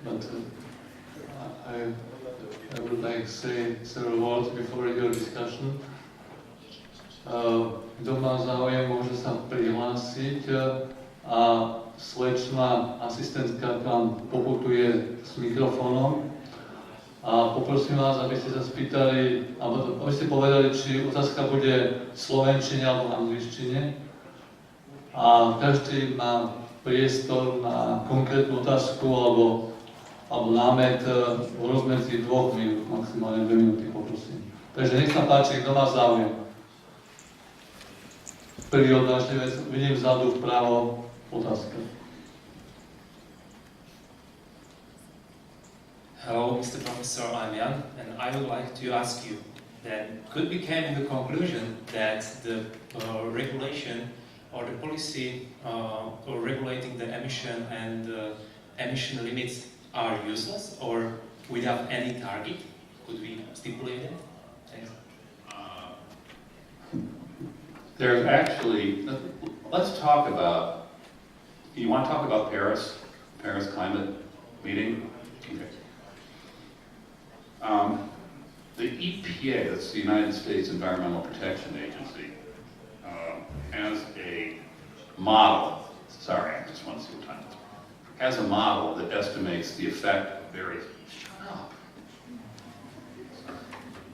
but I would like to say several words before your discussion. Kto má záujem, môže sa prihlásiť a slečna asistentka tam poputuje s mikrofónom. A poprosím vás, aby ste sa spýtali, alebo aby ste povedali, či otázka bude v slovenčine alebo v angličtine. A každý má priestor na konkrétnu otázku alebo námet v rozmedzi 2 minút, maximálne 2 minúty, poprosím. Takže nech sa páči, kto má záujem. Prvý odvážlivec, vidím vzadu vpravo otázka. Hello, Mr. Professor, I'm Jan, and I would like to ask you then, could we come to the conclusion that the regulation or the policy regulating the emission and emission limits are useless or without any target? Could we stipulate it? Thanks. There's actually, let's talk about, you want to talk about Paris climate meeting? Okay. The EPA, that's the United States Environmental Protection Agency, has a model, sorry, I just want to see what time it is, has a model that estimates the effect of various, shut up,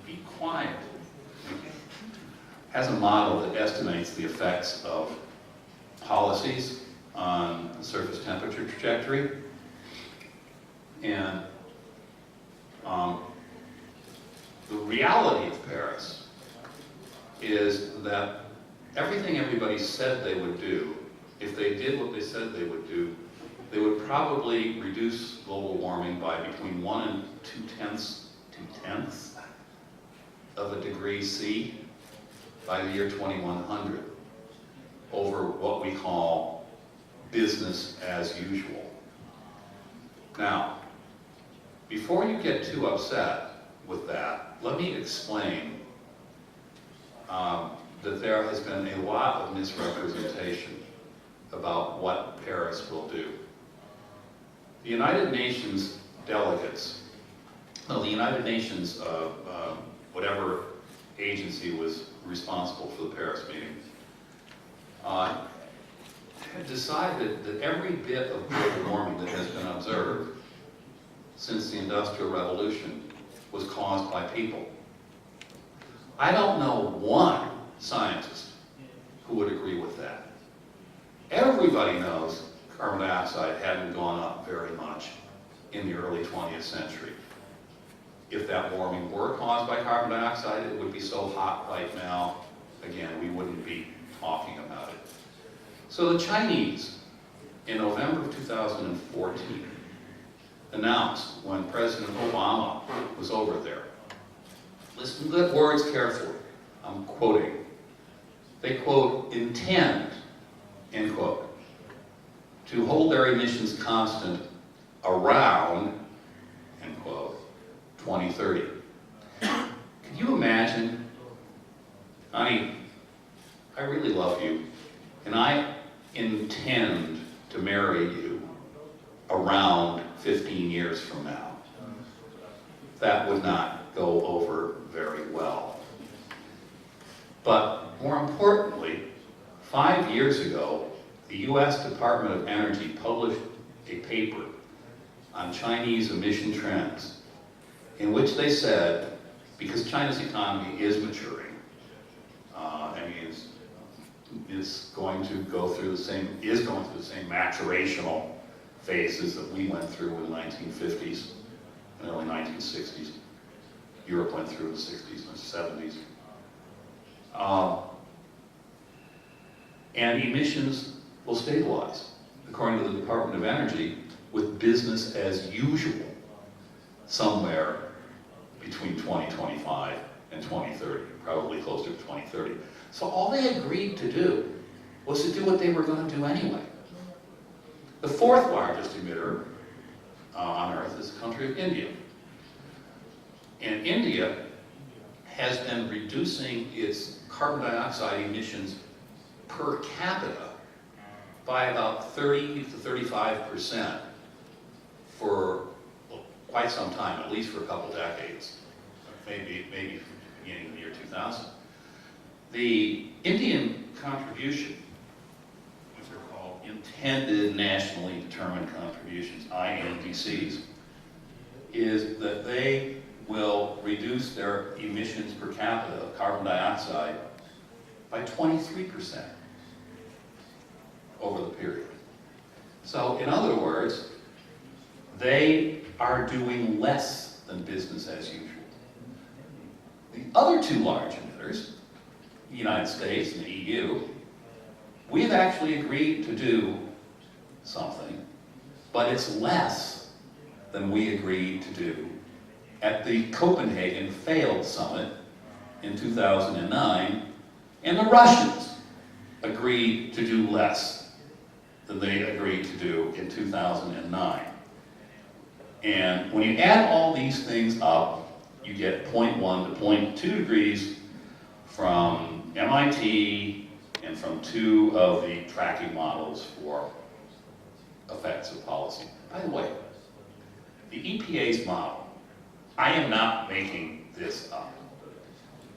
be quiet. Has a model that estimates the effects of policies on the surface temperature trajectory. And the reality of Paris is that everything everybody said they would do, if they did what they said they would do, they would probably reduce global warming by between 1 and 2/10 of a degree C by the year 2100 over what we call business as usual. Now, before you get too upset with that, let me explain that there has been a lot of misrepresentation about what Paris will do. The United Nations delegates, the United Nations, whatever agency was responsible for the Paris meeting, had decided that every bit of global warming that has been observed since the Industrial Revolution was caused by people. I don't know one scientist who would agree with that. Everybody knows carbon dioxide hadn't gone up very much in the early 20th century. If that warming were caused by carbon dioxide, it would be so hot right now, again, we wouldn't be talking about it. So the Chinese, in November of 2014, announced when President Obama was over there, listen to the words carefully, I'm quoting, they quote, intend, end quote, to hold their emissions constant around, end quote, 2030. Can you imagine, honey, I really love you, and I intend to marry you around 15 years from now. That would not go over very well. But more importantly, 5 years ago, the US Department of Energy published a paper on Chinese emission trends in which they said, because China's economy is maturing, is going to go through the same, maturational phases that we went through in the 1950s and early 1960s. Europe went through in the 60s and 70s. And emissions will stabilize, according to the Department of Energy, with business as usual somewhere between 2025 and 2030, probably closer to 2030. So all they agreed to do was to do what they were going to do anyway. The fourth largest emitter on Earth is the country of India. And India has been reducing its carbon dioxide emissions per capita by about 30 to 35% for quite some time, at least for a couple decades, maybe beginning of the year 2000. The Indian contribution, which are called intended nationally determined contributions, INDCs, is that they will reduce their emissions per capita of carbon dioxide by 23% over the period. So, in other words, they are doing less than business as usual. The other two large emitters, the United States and the EU, we've actually agreed to do something, but it's less than we agreed to do at the Copenhagen failed summit in 2009, and the Russians agreed to do less than they agreed to do in 2009. And when you add all these things up, you get 0.1 to 0.2 degrees from MIT and from two of the tracking models for effects of policy. By the way, the EPA's model, I am not making this up,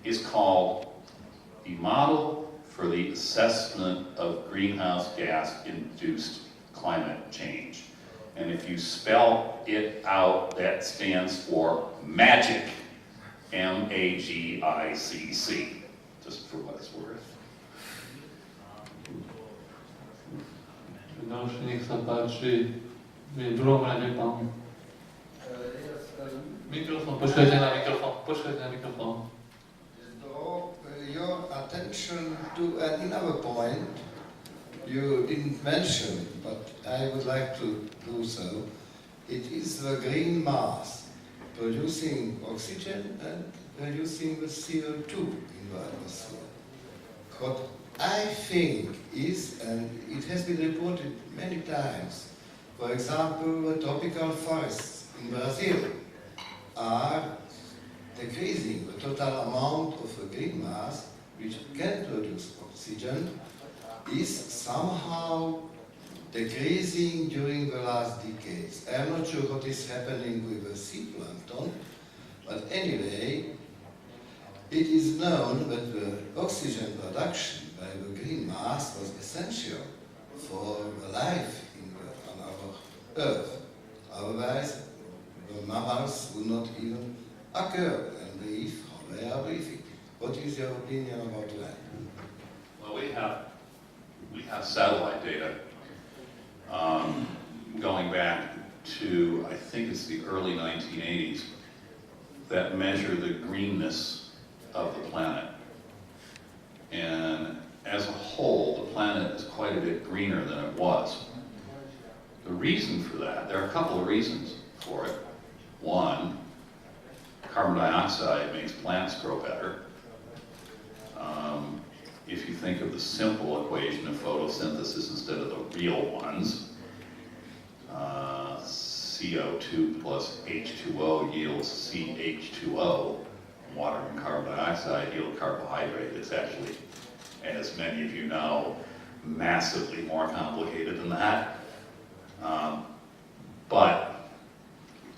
is called the Model for the Assessment of Greenhouse Gas-Induced Climate Change. And if you spell it out, that stands for MAGIC, M-A-G-I-C-C, just for what it's worth. Ďalší, nech sa páči, v druhom rade pán. Mikrofón, počkajte na mikrofón. Draw your attention to another point you didn't mention, but I would like to do so. It is the green mass, producing oxygen and reducing the CO2 in the atmosphere. What I think is, and it has been reported many times, for example, the tropical forests in Brazil are decreasing the total amount of the green mass which can produce oxygen is somehow decreasing during the last decades. I'm not sure what is happening with the sea plankton, but anyway, it is known that the oxygen production by the green mass was essential for the life on our Earth. Otherwise, the mammals would not even occur and breathe how they are breathing. What is your opinion about that? Well, we have satellite data going back to, I think it's the early 1980s, that measure the greenness of the planet. And as a whole, the planet is quite a bit greener than it was. The reason for that, there are a couple of reasons for it. One, carbon dioxide makes plants grow better. If you think of the simple equation of photosynthesis instead of the real ones, CO2 plus H2O yields CH2O. Water and carbon dioxide yield carbohydrate. It's actually, as many of you know, massively more complicated than that. But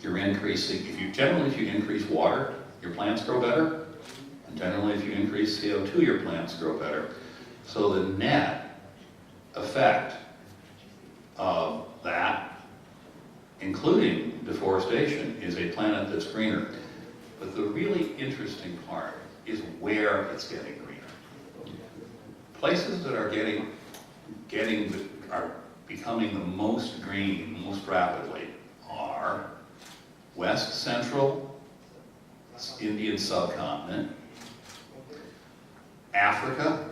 you're increasing, if you increase water, your plants grow better. And generally, if you increase CO2, your plants grow better. So the net effect of that, including deforestation, is a planet that's greener. But the really interesting part is where it's getting greener. Places that are are becoming the most green most rapidly are West Central Indian subcontinent, Africa,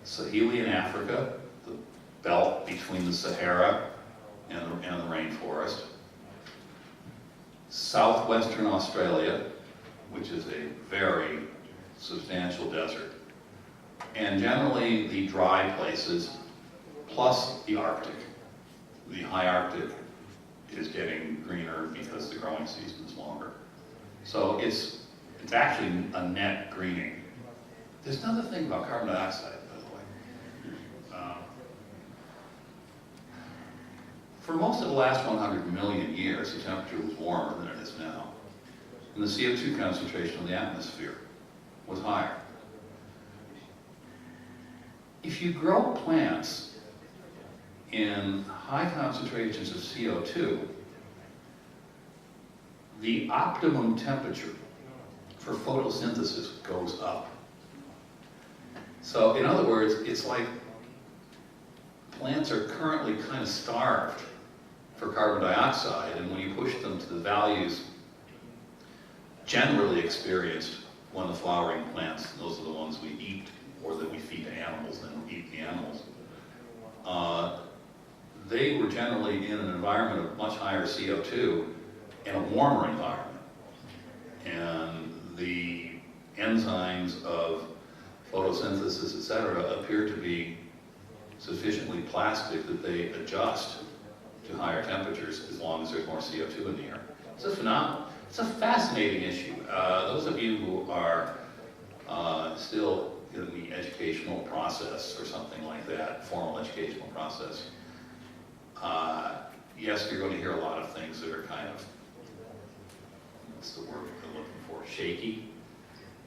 Sahelian Africa, the belt between the Sahara and the rainforest, southwestern Australia, which is a very substantial desert, and generally the dry places, plus the Arctic. The high Arctic is getting greener because the growing season is longer. So it's actually a net greening. There's another thing about carbon dioxide, by the way. For most of the last 100 million years, the temperature was warmer than it is now. And the CO2 concentration in the atmosphere was higher. If you grow plants in high concentrations of CO2, the optimum temperature for photosynthesis goes up. So in other words, it's like plants are currently kind of starved for carbon dioxide, and when you push them to the values generally experienced when the flowering plants, those are the ones we eat or that we feed to animals, then we eat the animals, they were generally in an environment of much higher CO2 in a warmer environment. And the enzymes of photosynthesis, etc., appear to be sufficiently plastic that they adjust to higher temperatures as long as there's more CO2 in the air. It's a phenomenon. It's a fascinating issue. Those of you who are still in the educational process or something like that, formal educational process, yes, you're going to hear a lot of things that are kind of, what's the word we're looking for, shaky.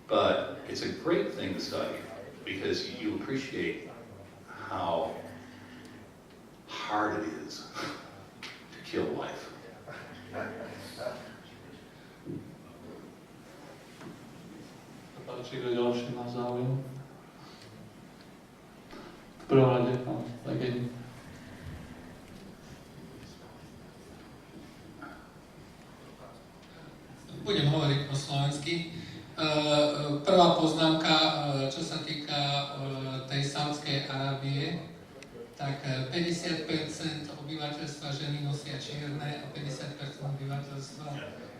But it's a great thing to study because you appreciate how hard it is to kill life. Či kto ďalší má záujem? V prvom rade pán Legeni. Budem hovoriť po slovensky. Prvá poznámka, čo sa týka tej Saudskej Arábie, tak 50% obyvateľstva ženy nosia čierne a 50% obyvateľstva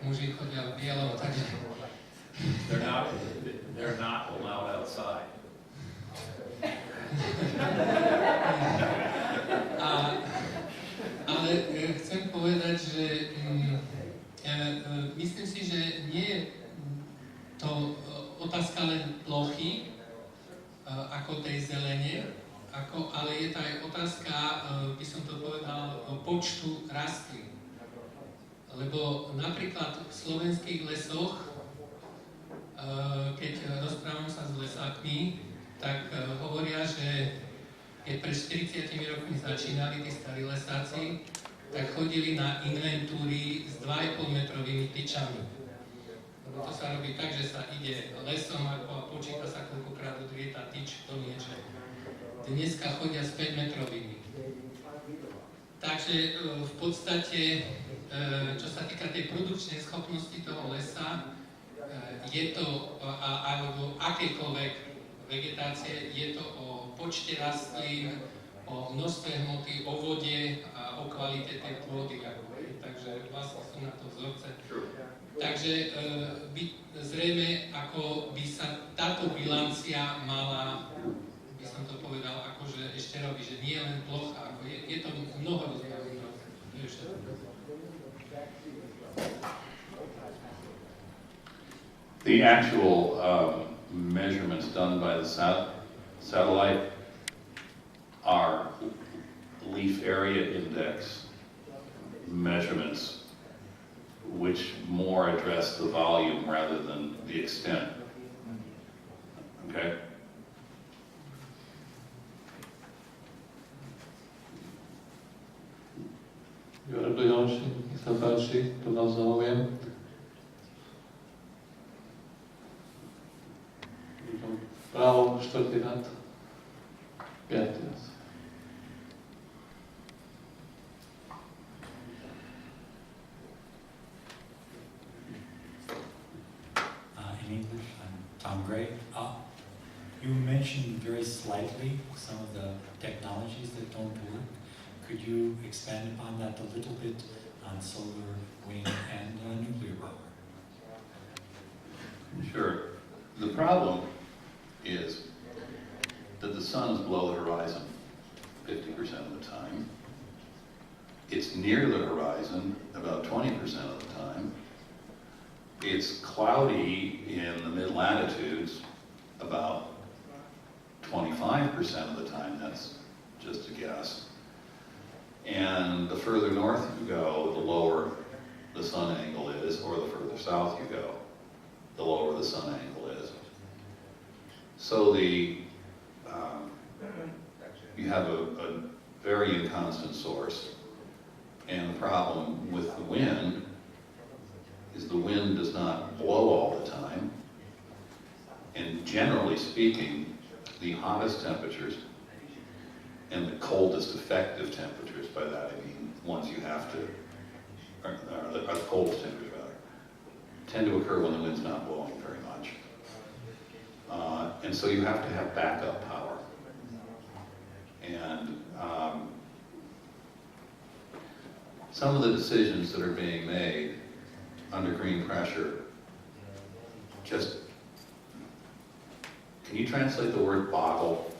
muži chodia v bielom, takže... They're not allowed outside. Ale chcem povedať, že myslím si, že nie je to otázka len plochy, ako tej zelene, ale je to aj otázka, by som to povedal, počtu rastlín. Lebo napríklad v slovenských lesoch, keď rozprávam sa s lesákmi, tak hovoria, že keď pred 40 rokmi začínali tí starí lesáci, tak chodili na inventúry s 2,5 metrovými tyčami. Lebo to sa robí tak, že sa ide lesom a počíta sa, koľkokrát odlieta tyč do niečo. Dneska chodia s 5 metrovými. Takže v podstate, čo sa týka tej produkčnej schopnosti toho lesa, je to, alebo akejkoľvek vegetácie, je to o počte rastlín, o množstve hmoty, o vode a o kvalite tej pôdy. Takže vlastne sú na to vzorce. Takže zrejme, ako by sa táto bilancia mala, by som to povedal, akože ešte robí, že nie len plocha, ako je to mnoho rozdielných rozdielov. The actual measurements done by the satellite are leaf area index measurements, which more address the volume rather than the extent. Okay? Kto ďalší? Nech sa páči, kto má záujem. Právo, štvrtý rad. Piatý raz. In English, I'm Tom Gray. You mentioned very slightly some of the technologies that don't work. Could you expand upon that a little bit on solar, wind, and nuclear power? Sure. The problem is that the sun is below the horizon 50% of the time. It's near the horizon about 20% of the time. It's cloudy in the mid-latitudes about 25% of the time. That's just a guess. And the further north you go, the lower the sun angle is, or the further south you go, the lower the sun angle is. So you have a very inconstant source. And the problem with the wind is the wind does not blow all the time. And generally speaking, the hottest temperatures and the coldest effective temperatures, by that I mean ones you have to, or the coldest temperatures rather, tend to occur when the wind's not blowing very much. And so you have to have backup power. And some of the decisions that are being made under green pressure, just, can you translate the word boggle?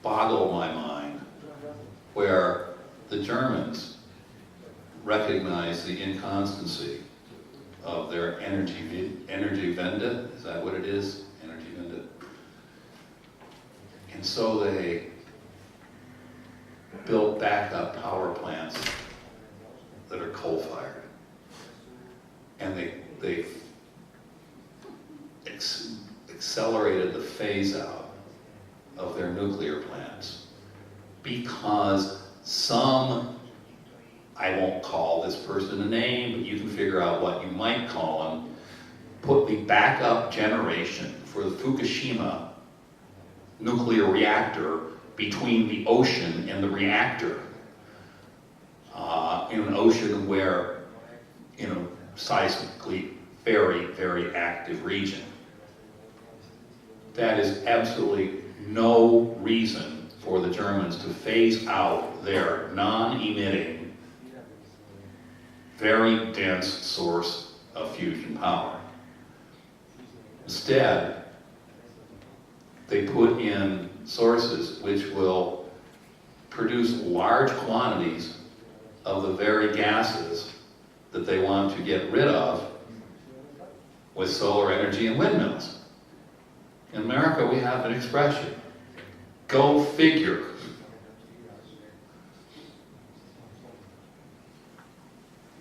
Boggle my mind, where the Germans recognize the inconstancy of their energy Wende, is that what it is? Energy Wende. And so they built backup power plants that are coal-fired. And they accelerated the phase-out of their nuclear plants because some, I won't call this person a name, but you can figure out what you might call him, put the backup generation for the Fukushima nuclear reactor between the ocean and the reactor, in an ocean where, in a seismically very, very active region. That is absolutely no reason for the Germans to phase out their non-emitting, very dense source of fusion power. Instead, they put in sources which will produce large quantities of the very gases that they want to get rid of with solar energy and windmills. In America, we have an expression, go figure.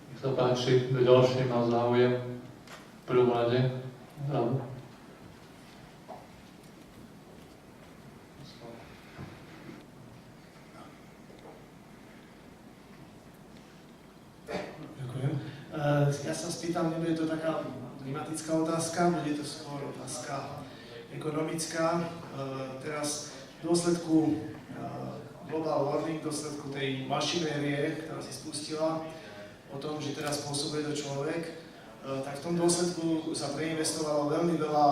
Nech sa páči, kto ďalší má záujem v prvom rade. Ďakujem. Ja sa spýtam, nebude to taká klimatická otázka, bude to skôr otázka ekonomická. Teraz v dôsledku global warming, v dôsledku tej mašinérie, ktorá sa spustila o tom, že teraz spôsobuje to človek, tak v tom dôsledku sa preinvestovalo veľmi veľa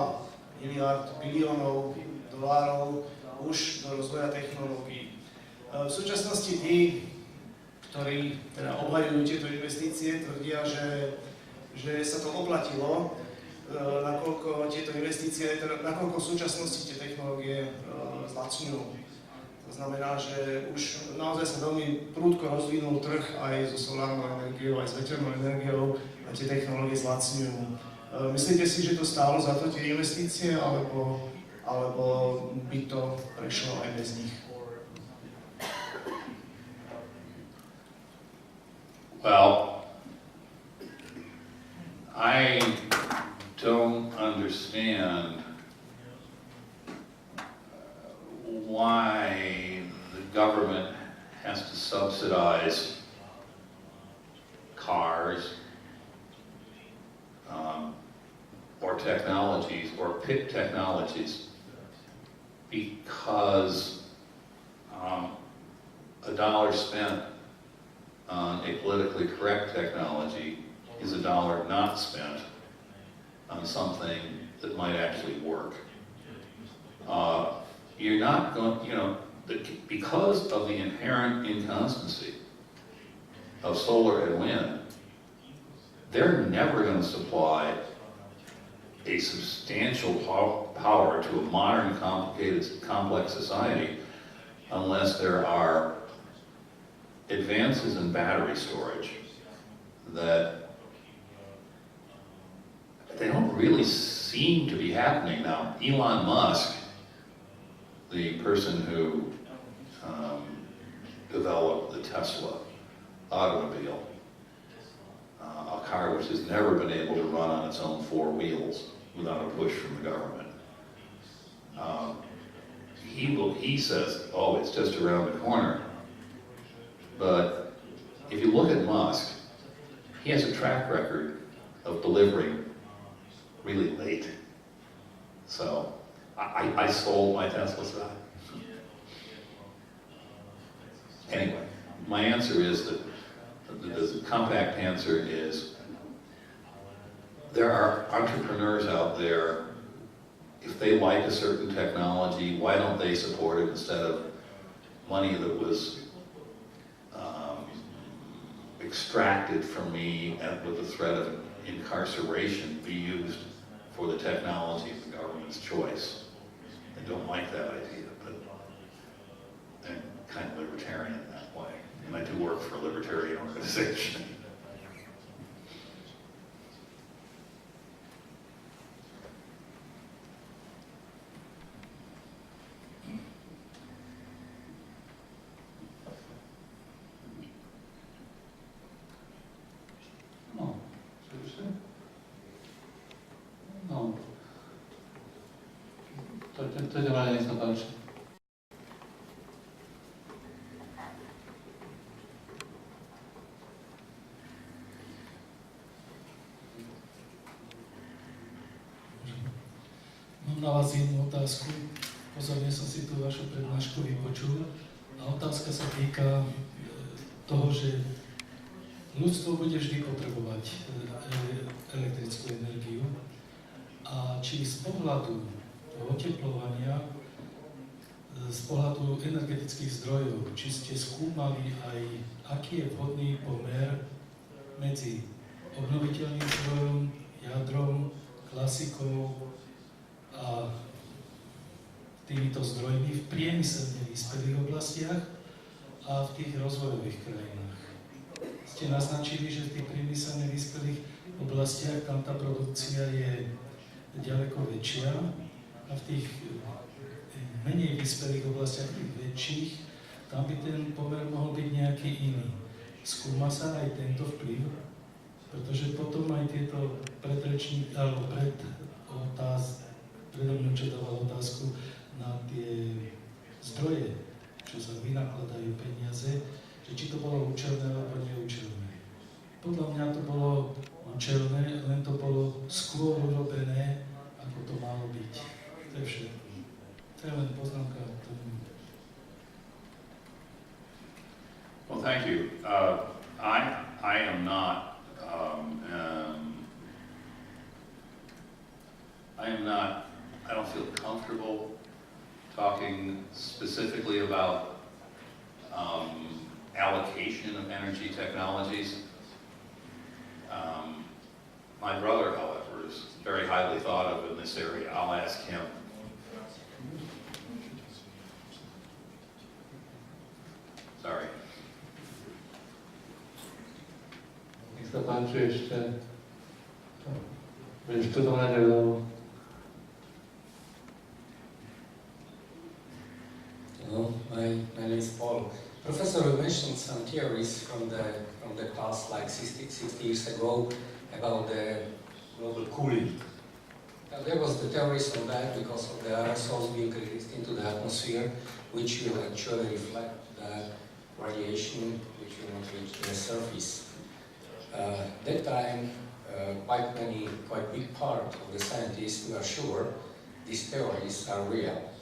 miliárd, biliónov dolárov už do rozvoja technológií. V súčasnosti tí, ktorí teda obhajujú tieto investície, tvrdia, že sa to oplatilo, nakoľko tieto investície, nakoľko v súčasnosti tie technológie zlacňujú. To znamená, že už naozaj sa veľmi prudko rozvinul trh aj so solárnou energiou, aj s veternou energiou a tie technológie zlacňujú. Myslíte si, že to stálo za to tie investície, alebo by to prešlo aj bez nich? Well, I don't understand why the government has to subsidize cars or technologies or pick technologies because a dollar spent on a politically correct technology is a dollar not spent on something that might actually work. You're not going, because of the inherent inconstancy of solar and wind, they're never going to supply a substantial power to a modern, complicated, complex society unless there are advances in battery storage that they don't really seem to be happening now. Elon Musk, the person who developed the Tesla automobile, a car which has never been able to run on its own four wheels without a push from the government. He says, oh, it's just around the corner. But if you look at Musk, he has a track record of delivering really late. So I sold my Tesla stock. Anyway, my answer is that the compact answer is there are entrepreneurs out there. If they like a certain technology, why don't they support it instead of money that was extracted from me and with the threat of incarceration be used for the technology of the government's choice? I don't like that idea, but I'm kind of libertarian in that way. And I do work for a libertarian organization. To ďalej, nech sa páči. Mám na vás jednu otázku. Pozorne som si tú vašu prednášku vypočul. A otázka sa týka toho, že ľudstvo bude vždy potrebovať elektrickú energiu. A či z pohľadu otepľovania, z pohľadu energetických zdrojov, či ste skúmali aj, aký je vhodný pomer medzi obnoviteľným zdrojom, jadrom, klasikou a týmito zdrojmi v priemyselne vyspelých oblastiach a v tých rozvojových krajinách. Ste naznačili, že v tých priemyselne vyspelých oblastiach tam tá produkcia je ďaleko väčšia a v tých menej vyspelých oblastiach, tých väčších, tam by ten pomer mohol byť nejaký iný. Skúma sa aj tento vplyv, pretože potom aj tieto predrečníky, alebo predo mnou, čo dával otázku na tie zdroje, čo sa vynakladajú peniaze, že či to bolo účelné alebo neúčelné. Podľa mňa to bolo účelné, len to bolo skôr urobené, ako to malo byť. To je všetko. To je len poznámka k tomu. Well, thank you. I am not. I don't feel comfortable talking specifically about allocation of energy technologies. My brother, however, is very highly thought of in this area. I'll ask him. Sorry. Nech sa páči ešte. Budem študovať aj Hello, my name is Paul. Professor, you mentioned some theories from the class like 60 years ago about the global cooling. There was the theories on that because of the aerosols being released into the atmosphere, which will actually reflect the radiation which will not reach the surface. That time, quite big part of the scientists were sure these theories are real.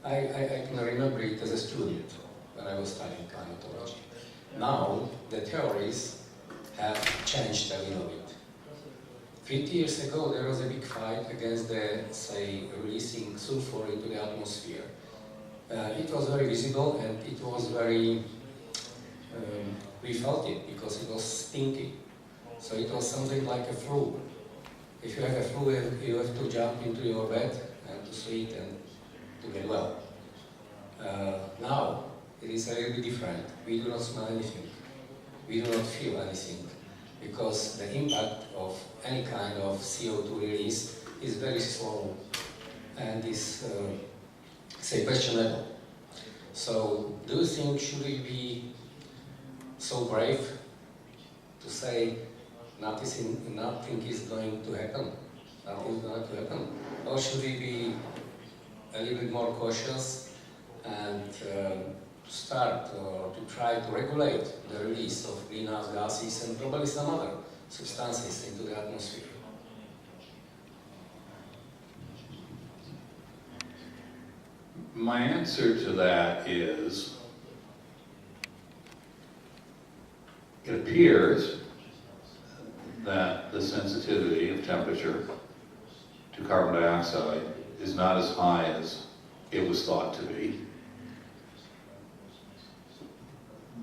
I can remember it as a student when I was studying climatology. Now, the theories have changed a little bit. 50 years ago, there was a big fight against the, say, releasing sulfur into the atmosphere. It was very visible and it was very, we felt it because it was stinky. So it was something like a flu. If you have a flu, you have to jump into your bed and to sleep and to get well. Now, it is a little bit different. We do not smell anything. We do not feel anything. Because the impact of any kind of CO2 release is very slow and is, say, questionable. So, do you think should we be so brave to say nothing is going to happen? Nothing is going to happen? Or should we be a little bit more cautious and start to try to regulate the release of greenhouse gases and probably some other substances into the atmosphere? My answer to that is, it appears that the sensitivity of temperature to carbon dioxide is not as high as it was thought to be.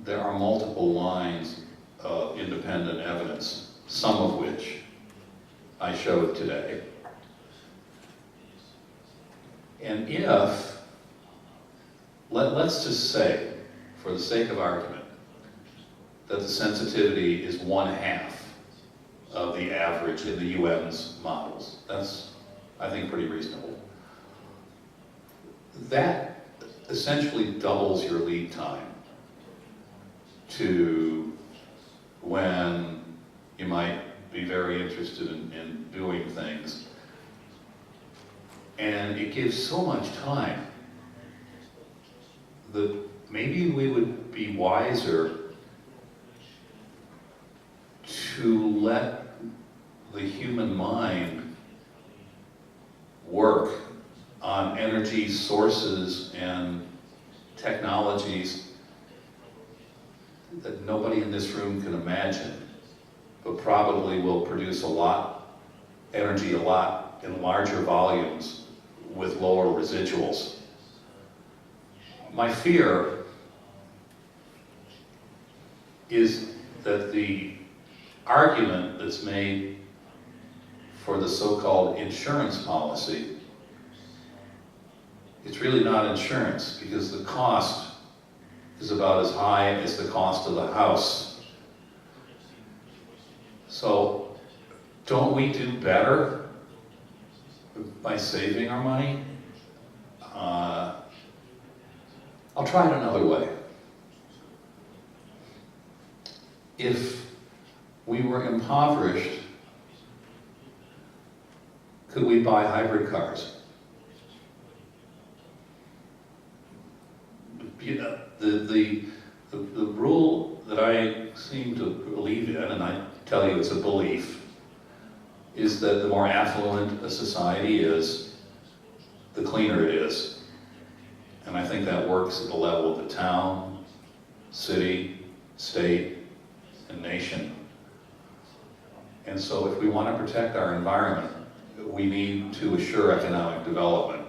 There are multiple lines of independent evidence, some of which I showed today. And if, let's just say, for the sake of argument, that the sensitivity is 1/2 of the average in the UN's models. That's, I think, pretty reasonable. That essentially doubles your lead time to when you might be very interested in doing things. And it gives so much time that maybe we would be wiser to let the human mind work on energy sources and technologies that nobody in this room can imagine, but probably will produce energy a lot in larger volumes with lower residuals. My fear is that the argument that's made for the so-called insurance policy, it's really not insurance, because the cost is about as high as the cost of the house. So, don't we do better by saving our money? I'll try it another way. If we were impoverished, could we buy hybrid cars? You know, the rule that I seem to believe in, and I tell you it's a belief, is that the more affluent a society is, the cleaner it is. And I think that works at the level of the town, city, state, and nation. And so if we want to protect our environment, we need to assure economic development.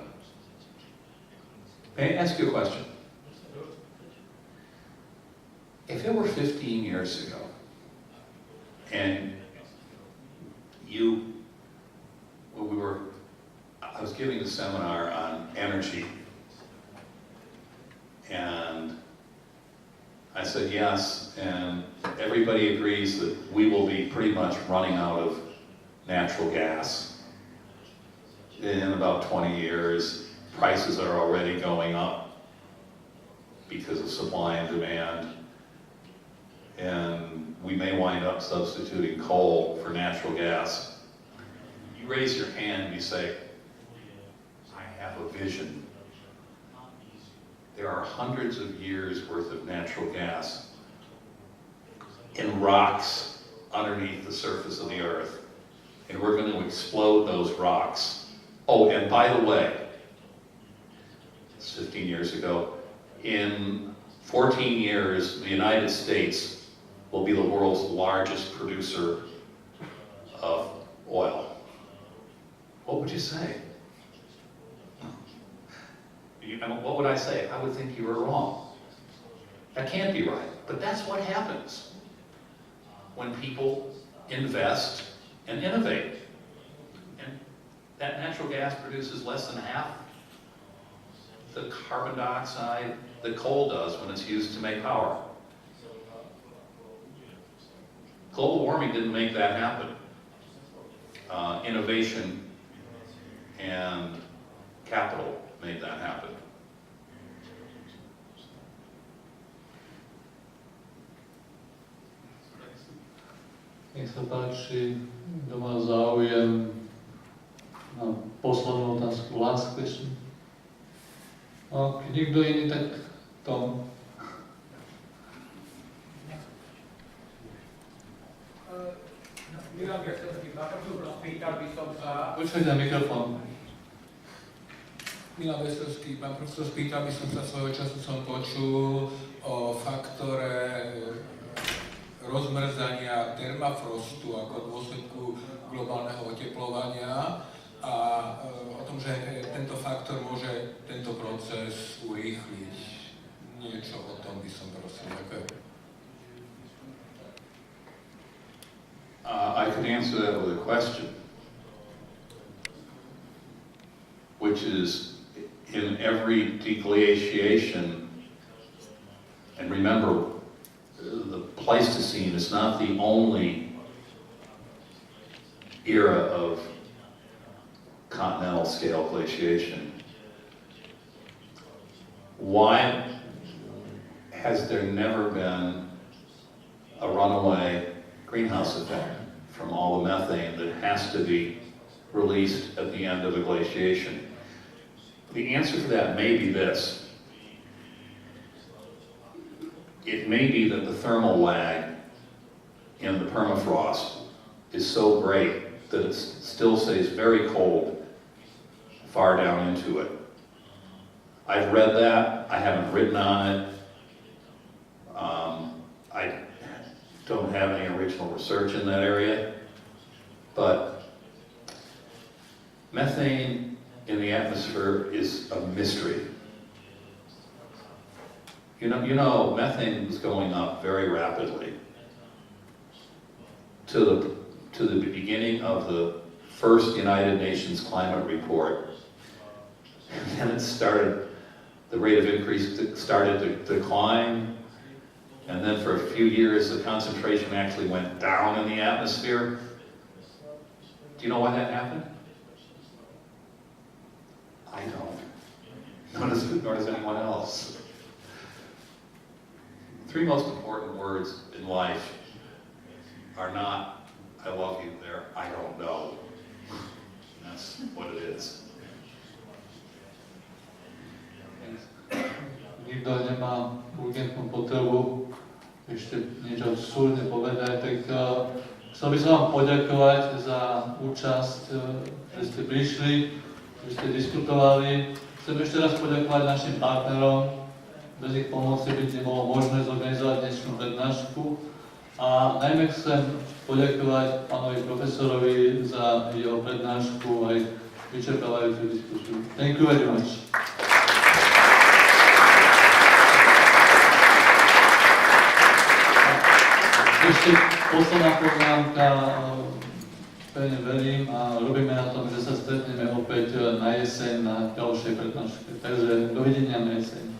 May I ask you a question? If it were 15 years ago, and I was giving a seminar on energy, and I said yes, and everybody agrees that we will be pretty much running out of natural gas in about 20 years. Prices are already going up because of supply and demand, and we may wind up substituting coal for natural gas. You raise your hand and you say, I have a vision. There are hundreds of years worth of natural gas in rocks underneath the surface of the earth, and we're going to explode those rocks. Oh, and by the way, it's 15 years ago, in 14 years, the United States will be the world's largest producer of oil. What would you say? What would I say? I would think you were wrong. That can't be right. But that's what happens when people invest and innovate. And that natural gas produces less than half the carbon dioxide that coal does when it's used to make power. Global warming didn't make that happen. Innovation and capital made that happen. Nech sa páči, kto má záujem na poslednú otázku, last question. No, keď nikto iný, tak Tom. Milan Veselský, pýtal by som sa... Počujte mikrofón. Milan Veselský, pán profesor, spýtal by som sa, svojho času som počul o faktore rozmrzania permafrostu ako dôsledku globálneho otepľovania a o tom, že tento faktor môže tento proces urýchliť. Niečo o tom by som prosil. Ďakujem. I could answer that with a question, which is, in every deglaciation, and remember, the Pleistocene is not the only era of continental scale glaciation. Why has there never been a runaway greenhouse effect from all the methane that has to be released at the end of a glaciation? The answer to that may be this. It may be that the thermal lag in the permafrost is so great that it still stays very cold far down into it. I've read that, I haven't written on it. I don't have any original research in that area, but methane in the atmosphere is a mystery. You know, methane was going up very rapidly to the beginning of the first United Nations climate report. And then the rate of increase started to decline. And then for a few years, the concentration actually went down in the atmosphere. Do you know why that happened? I don't. Nor does anyone else. Three most important words in life are not, I love you, they're, I don't know. And that's what it is. Nikto nemá urgentnú potrebu ešte niečo súrne povedať, tak chcel by som vám poďakovať za účasť, že ste prišli, že ste diskutovali. Chcem ešte raz poďakovať našim partnerom. Bez ich pomoci by nebolo možné zorganizovať dnešnú prednášku. A najmä chcem poďakovať pánovi profesorovi za jeho prednášku aj vyčerpávajúcu diskusiu. Thank you very much. Ešte posledná poznámka, pevne verím a robíme na tom, že sa stretneme opäť na jeseň na ďalšej prednáške. Takže dovidenia na jeseň.